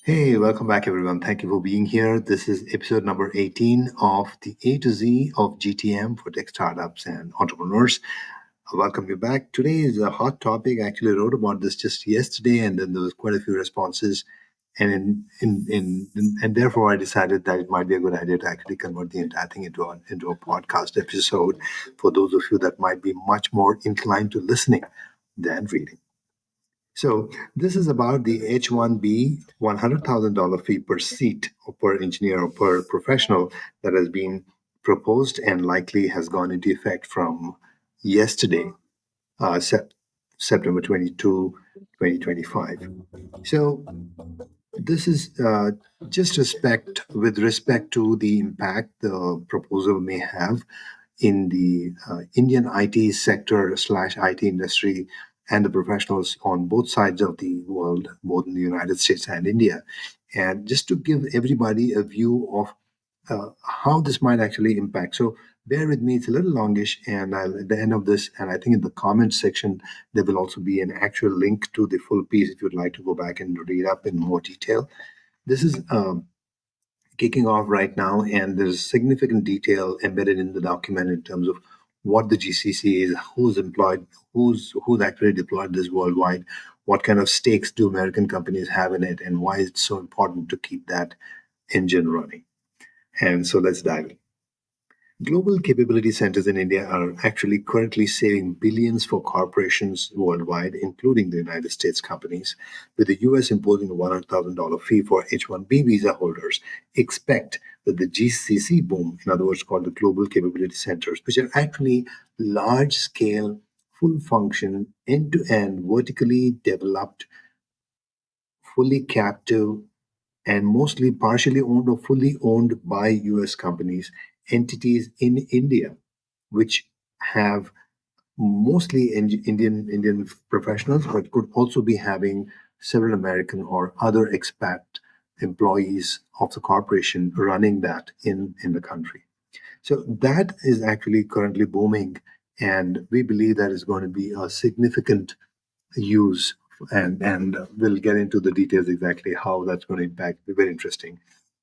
Hey, welcome back, everyone. Thank you for being here. This is episode number 18 of the A to Z of GTM for tech startups and entrepreneurs. I welcome you back. Today is a hot topic. I actually wrote about this just yesterday, and then there was quite a few responses. And therefore, I decided that it might be a good idea to actually convert the entire thing into a podcast episode for those of you that might be much more inclined to listening than reading. So this is about the H-1B $100,000 fee per seat or per engineer or per professional that has been proposed and likely has gone into effect from yesterday, September 22, 2025. So this is just with respect to the impact the proposal may have in the Indian IT sector slash IT industry and the professionals on both sides of the world, both in the United States and India. And just to give everybody a view of how this might actually impact. So bear with me, it's a little longish, and at the end of this, and I think in the comments section, there will also be an actual link to the full piece if you'd like to go back and read up in more detail. This is kicking off right now, and there's significant detail embedded in the document in terms of what the GCC is, who's employed, who's actually deployed this worldwide, what kind of stakes do American companies have in it, and why it's so important to keep that engine running. And so let's dive in. Global capability centers in India are actually currently saving billions for corporations worldwide, including the United States companies. With the US imposing a $100,000 fee for H-1B visa holders, expect that the GCC boom, in other words, called the Global Capability Centers, which are actually large scale, full function, end to end, vertically developed, fully captive, and mostly partially owned or fully owned by US companies, entities in India, which have mostly Indian professionals, but could also be having several American or other expat employees of the corporation running that in the country. So that is actually currently booming, and we believe that is going to be a significant use, and we'll get into the details exactly how that's going to impact. It'll be very interesting.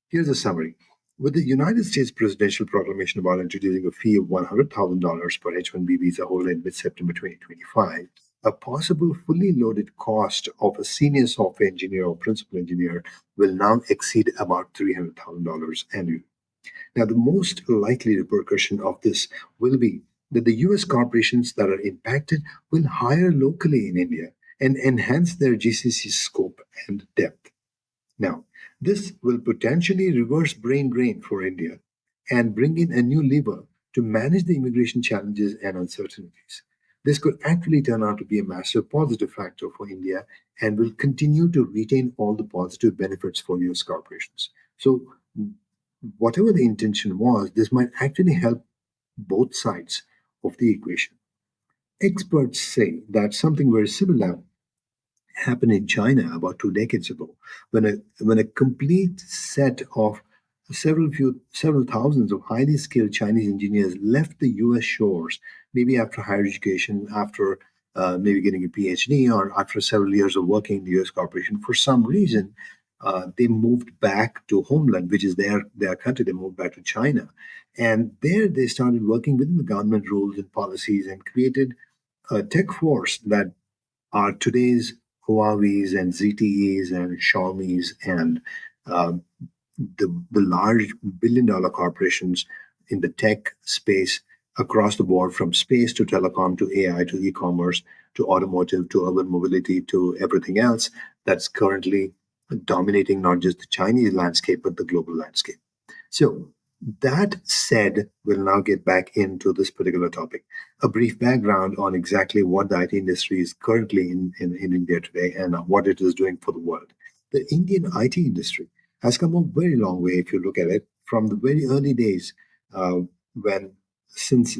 Here's a summary. With the United States presidential proclamation about introducing a fee of $100,000 per H-1B visa holder in mid-September 2025, a possible fully loaded cost of a senior software engineer or principal engineer will now exceed about $300,000 annually. Now, the most likely repercussion of this will be that the US corporations that are impacted will hire locally in India and enhance their GCC scope and depth. Now, this will potentially reverse brain drain for India and bring in a new lever to manage the immigration challenges and uncertainties. This could actually turn out to be a massive positive factor for India and will continue to retain all the positive benefits for US corporations. So, whatever the intention was, this might actually help both sides of the equation. Experts say that something very similar happened in China about 2 decades ago, when a complete set of several thousands of highly skilled Chinese engineers left the U.S. shores, maybe after higher education, after maybe getting a PhD, or after several years of working in the U.S. corporation. For some reason, they moved back to homeland, which is their country. They moved back to China, and there they started working within the government rules and policies and created a tech force that are today's Huawei's and ZTE's and Xiaomi's and um, the large billion-dollar corporations in the tech space across the board, from space to telecom to AI to e-commerce to automotive to urban mobility to everything else that's currently dominating not just the Chinese landscape but the global landscape. So that said, we'll now get back into this particular topic. A brief background on exactly what the IT industry is currently in India today and what it is doing for the world. The Indian IT industry has come a very long way if you look at it from the very early days when, since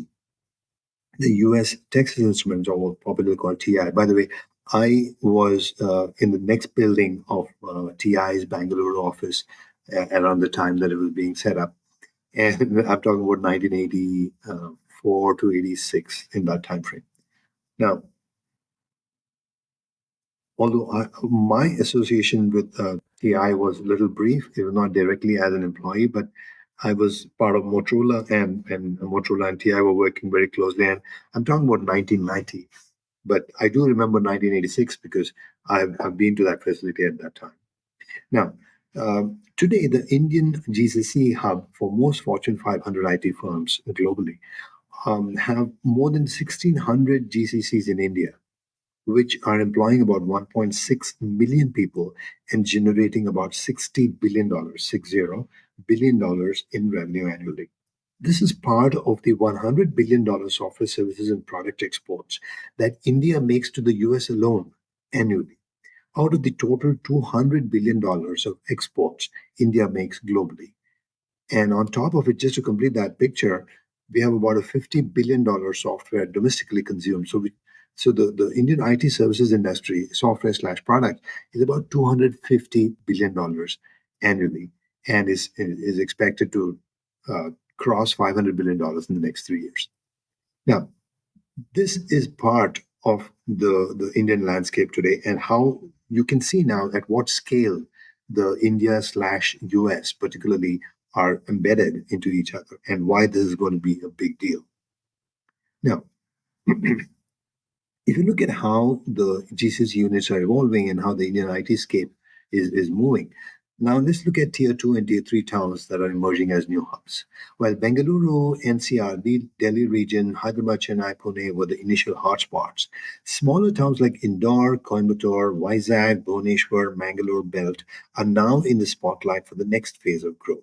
the US Texas Instruments, or popularly called TI. By the way, I was in the next building of TI's Bangalore office around the time that it was being set up. And I'm talking about 1984 to 86 in that time frame. Now, although my association with TI was a little brief. It was not directly as an employee, but I was part of Motorola, and Motorola and TI were working very closely. And I'm talking about 1990, but I do remember 1986 because I've been to that facility at that time. Now, today, the Indian GCC hub for most Fortune 500 IT firms globally have more than 1,600 GCCs in India, which are employing about 1.6 million people and generating about $60 billion, $60 billion in revenue annually. This is part of the $100 billion software services and product exports that India makes to the US alone annually. Out of the total $200 billion of exports India makes globally. And on top of it, just to complete that picture, we have about a $50 billion software domestically consumed. So the Indian IT services industry, software slash product, is about $250 billion annually, and is expected to cross $500 billion in the next 3 years. Now, this is part of the Indian landscape today, and how you can see now at what scale the India slash US particularly are embedded into each other, and why this is going to be a big deal. Now, if you look at how the GCC units are evolving and how the Indian IT scape is moving, now let's look at tier 2 and tier 3 towns that are emerging as new hubs. While Bengaluru, NCR, the Delhi region, Hyderabad, Chennai, Pune were the initial hotspots, smaller towns like Indore, Coimbatore, Vizag, Bhubaneswar, Mangalore belt are now in the spotlight for the next phase of growth.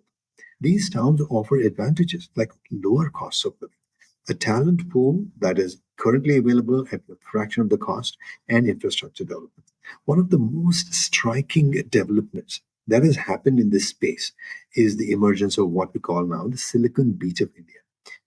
These towns offer advantages like lower costs of living, a talent pool that is currently available at a fraction of the cost, and infrastructure development. One of the most striking developments that has happened in this space is the emergence of what we call now the Silicon Beach of India.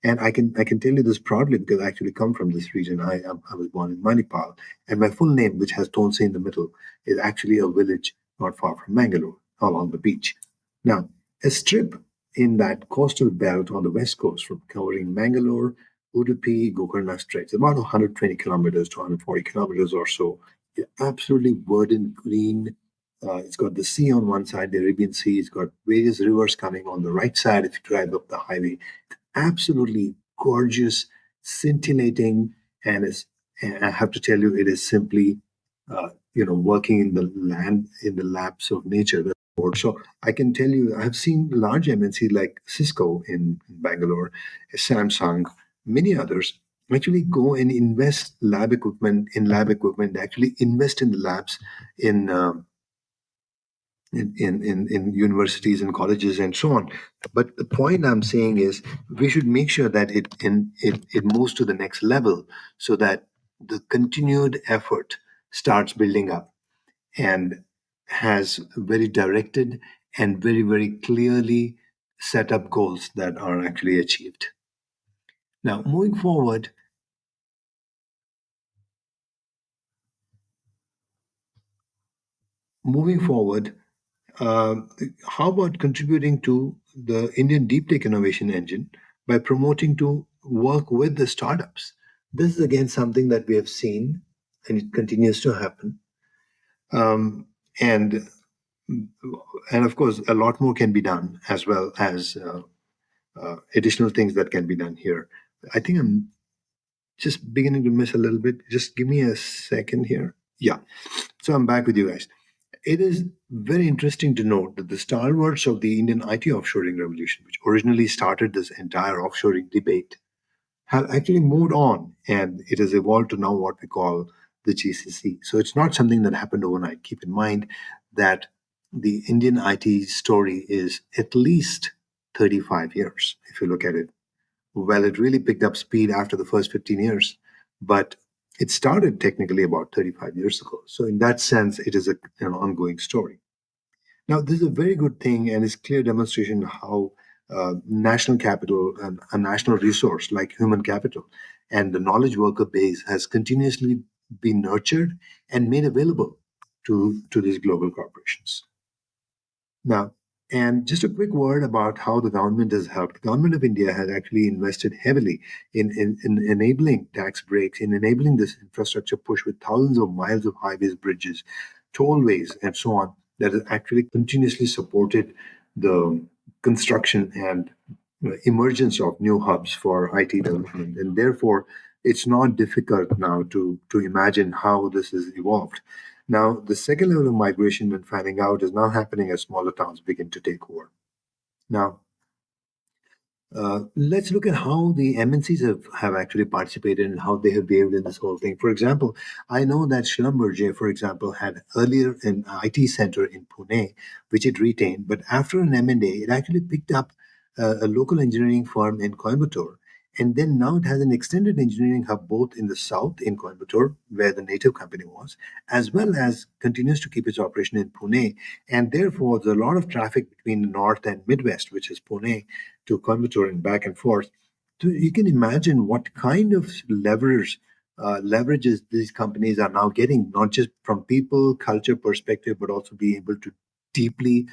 And I can tell you this proudly because I actually come from this region. I was born in Manipal, and my full name, which has Tonse in the middle, is actually a village not far from Mangalore along the beach. Now, a strip in that coastal belt on the west coast from covering Mangalore, Udupi, Gokarna stretch, about 120 kilometers to 140 kilometers or so. Absolutely verdant green. It's got the sea on one side, the Arabian Sea. It's got various rivers coming on the right side if you drive up the highway. Absolutely gorgeous, scintillating, and is. And I have to tell you, it is simply, working in the land in the laps of nature. So I can tell you, I've seen large MNC like Cisco in Bangalore, Samsung, many others actually go and invest lab equipment, actually invest in the labs in in universities and colleges and so on. But the point I'm saying is we should make sure that it moves to the next level so that the continued effort starts building up and has very directed and very, very clearly set up goals that are actually achieved. Now, moving forward, uh, how about contributing to the Indian deep tech innovation engine by promoting to work with the startups? This is again something that we have seen, and it continues to happen. Um, and and of course, a lot more can be done as well as additional things that can be done here. I think I'm just beginning to miss a little bit. Just give me a second here. Yeah. So I'm back with you guys. It is very interesting to note that the stalwarts of the Indian IT offshoring revolution, which originally started this entire offshoring debate, have actually moved on, and it has evolved to now what we call the GCC. So it's not something that happened overnight. Keep in mind that the Indian IT story is at least 35 years, if you look at it. Well, it really picked up speed after the first 15 years, but it started technically about 35 years ago. So, in that sense, it is an ongoing story. Now, this is a very good thing and is clear demonstration how national capital and a national resource like human capital and the knowledge worker base has continuously been nurtured and made available to these global corporations. Now, and just a quick word about how the government has helped. The government of India has actually invested heavily in enabling tax breaks, in enabling this infrastructure push with thousands of miles of highways, bridges, tollways, and so on. that has actually continuously supported the construction and emergence of new hubs for IT development. And therefore, it's not difficult now to imagine how this has evolved. Now, the second level of migration and fanning out is now happening as smaller towns begin to take over. Now, let's look at how the MNCs have actually participated and how they have behaved in this whole thing. For example, I know that Schlumberger, for example, had earlier an IT center in Pune, which it retained, but after an M&A, it actually picked up a local engineering firm in Coimbatore. And then now it has an extended engineering hub both in the south in Coimbatore, where the native company was, as well as continues to keep its operation in Pune. And therefore, there's a lot of traffic between the north and Midwest, which is Pune to Coimbatore and back and forth. So you can imagine what kind of leverages these companies are now getting, not just from people, culture perspective, but also be able to deeply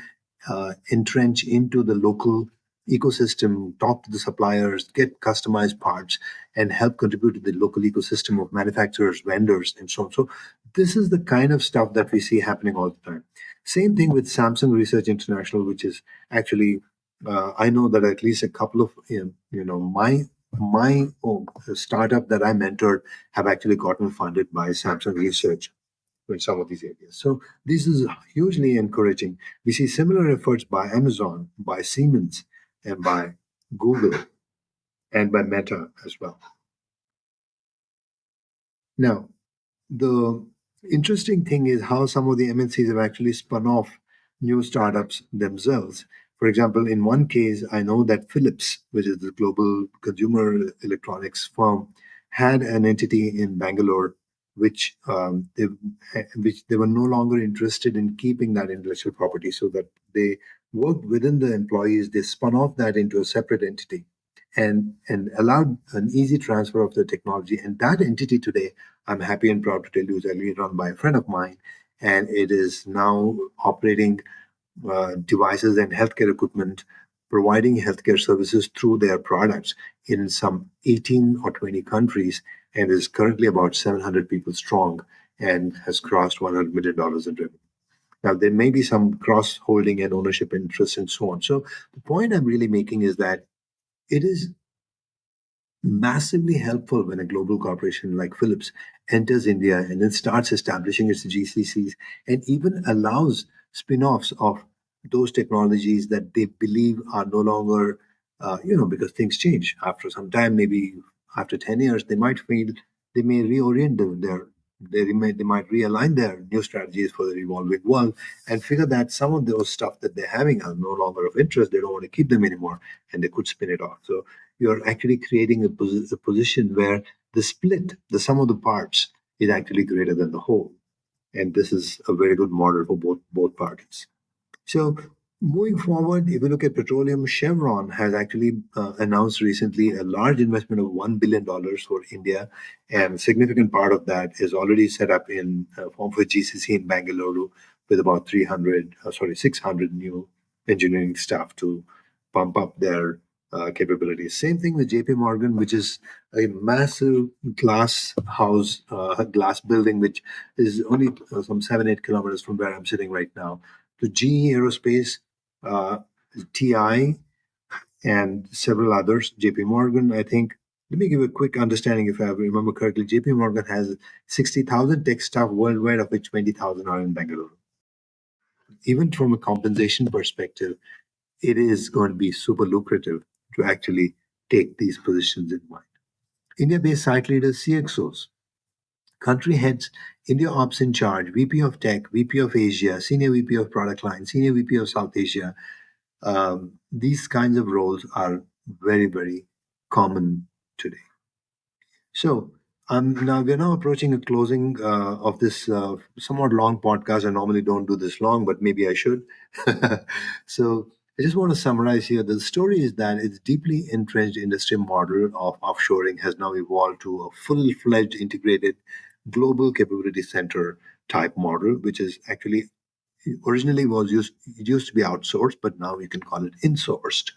entrench into the local ecosystem, talk to the suppliers, get customized parts, and help contribute to the local ecosystem of manufacturers, vendors, and so on. So this is the kind of stuff that we see happening all the time. Same thing with Samsung Research International, which is actually I know that at least a couple of my startup that I mentored have actually gotten funded by Samsung Research in some of these areas. So this is hugely encouraging. We see similar efforts by Amazon, by Siemens, and by Google, and by Meta as well. Now, the interesting thing is how some of the MNCs have actually spun off new startups themselves. For example, in one case, I know that Philips, which is the global consumer electronics firm, had an entity in Bangalore, which they were no longer interested in keeping that intellectual property, so that they worked within the employees. They spun off that into a separate entity and allowed an easy transfer of the technology. And that entity today, I'm happy and proud to tell you, is actually run by a friend of mine, and it is now operating devices and healthcare equipment, providing healthcare services through their products in some 18 or 20 countries, and is currently about 700 people strong and has crossed $100 million in revenue. Now, there may be some cross holding and ownership interests and so on. So, the point I'm really making is that it is massively helpful when a global corporation like Philips enters India and then starts establishing its GCCs and even allows spin offs of those technologies that they believe are no longer, because things change. After some time, maybe after 10 years, they might feel they may reorient they might realign their new strategies for the evolving world and figure that some of those stuff that they're having are no longer of interest. They don't want to keep them anymore, and they could spin it off. So you're actually creating a position where the split, the sum of the parts, is actually greater than the whole. And this is a very good model for both parties. So moving forward, if you look at petroleum, Chevron has actually announced recently a large investment of $1 billion for India, and a significant part of that is already set up in form of a GCC in Bangalore with about 600 new engineering staff to pump up their capabilities. Same thing with JP Morgan, which is a massive glass house, glass building, which is only some 7-8 kilometers from where I'm sitting right now. To GE Aerospace, uh, TI, and several others, JP Morgan, I think. Let me give a quick understanding if I remember correctly. JP Morgan has 60,000 tech staff worldwide, of which 20,000 are in Bangalore. Even from a compensation perspective, it is going to be super lucrative to actually take these positions in mind. India based site leaders, CXOs, country heads, India ops in charge, VP of tech, VP of Asia, senior VP of product line, senior VP of South Asia. These kinds of roles are very, very common today. So now we're now approaching a closing of this somewhat long podcast. I normally don't do this long, but maybe I should. So I just want to summarize here. The story is that its deeply entrenched industry model of offshoring has now evolved to a full-fledged integrated global capability center type model, which is actually originally was used it used to be outsourced, but now you can call it insourced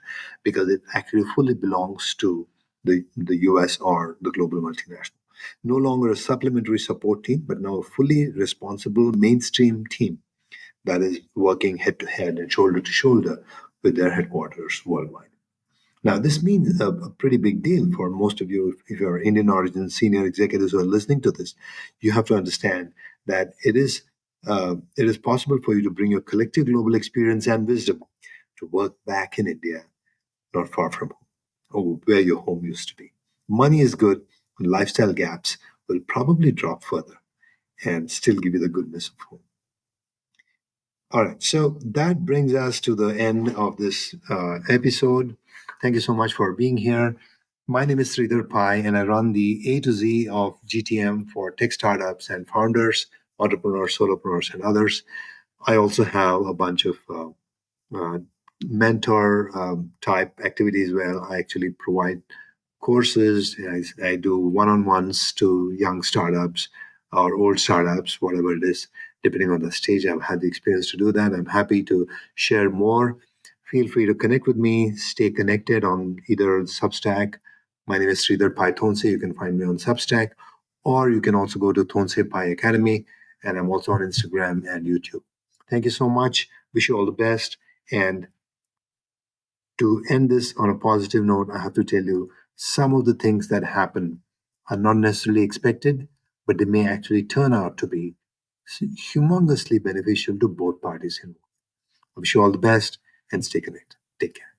because it actually fully belongs to the US or the global multinational. No longer a supplementary support team, but now a fully responsible mainstream team that is working head to head and shoulder to shoulder with their headquarters worldwide. Now, this means a pretty big deal for most of you. If you're Indian origin senior executives who are listening to this, you have to understand that it is possible for you to bring your collective global experience and wisdom to work back in India, not far from home, or where your home used to be. Money is good, and lifestyle gaps will probably drop further and still give you the goodness of home. All right, so that brings us to the end of this episode. Thank you so much for being here. My name is Sridhar Pai, and I run the A to Z of GTM for tech startups and founders, entrepreneurs, solopreneurs, and others. I also have a bunch of uh, mentor type activities where I actually provide courses. I do one-on-ones to young startups or old startups, whatever it is, depending on the stage. I've had the experience to do that. I'm happy to share more. Feel free to connect with me. Stay connected on either Substack. My name is Sridhar Pai Tonse. You can find me on Substack, or you can also go to Tonse Pai Academy, and I'm also on Instagram and YouTube. Thank you so much. Wish you all the best. And to end this on a positive note, I have to tell you some of the things that happen are not necessarily expected, but they may actually turn out to be humongously beneficial to both parties involved. I wish you all the best and stay connected. Take care.